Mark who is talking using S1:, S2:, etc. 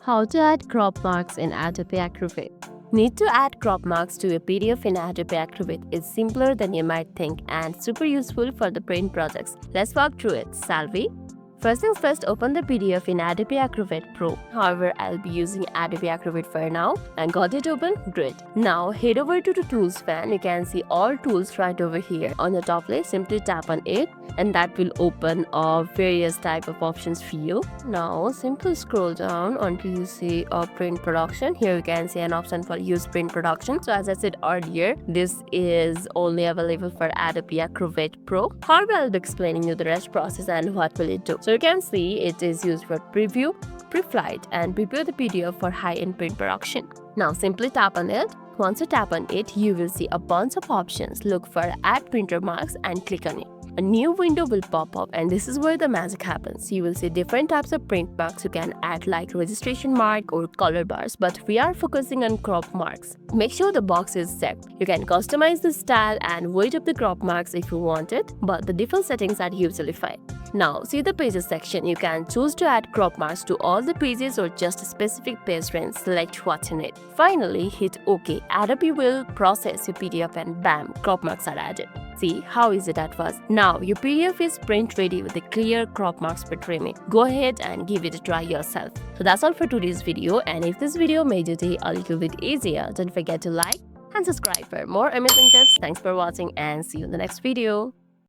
S1: How to add crop marks in Adobe Acrobat. Need to add crop marks to a PDF in Adobe Acrobat is simpler than you might think and super useful for the print projects. Let's walk through it, shall we? First things first, open the PDF in Adobe Acrobat Pro. However, I'll be using Adobe Acrobat for now. And got it open? Great. Now head over to the tools pane. You can see all tools right over here. On the top list, simply tap on it and that will open various type of options for you. Now simply scroll down until you see print production. Here you can see an option for use print production. So as I said earlier, this is only available for Adobe Acrobat Pro. However, I'll be explaining you the rest process and what will it do. So you can see it is used for preview, pre-flight and prepare the PDF for high-end print production. Now simply tap on it. Once you tap on it, you will see a bunch of options. Look for add printer marks and click on it. A new window will pop up and this is where the magic happens. You will see different types of print marks you can add like registration mark or color bars, but we are focusing on crop marks. Make sure the box is checked. You can customize the style and weight of the crop marks if you want it, but the default settings are usually fine. Now see the pages section. You can choose to add crop marks to all the pages or just a specific page range. Select what you need. Finally, hit OK. Adobe will process your PDF and bam, crop marks are added. See how easy that was. Now your PDF is print ready with the clear crop marks per trimming. Go ahead and give it a try yourself. So that's all for today's video, and if this video made your day a little bit easier, don't forget to like and subscribe for more amazing tips. Thanks for watching and see you in the next video.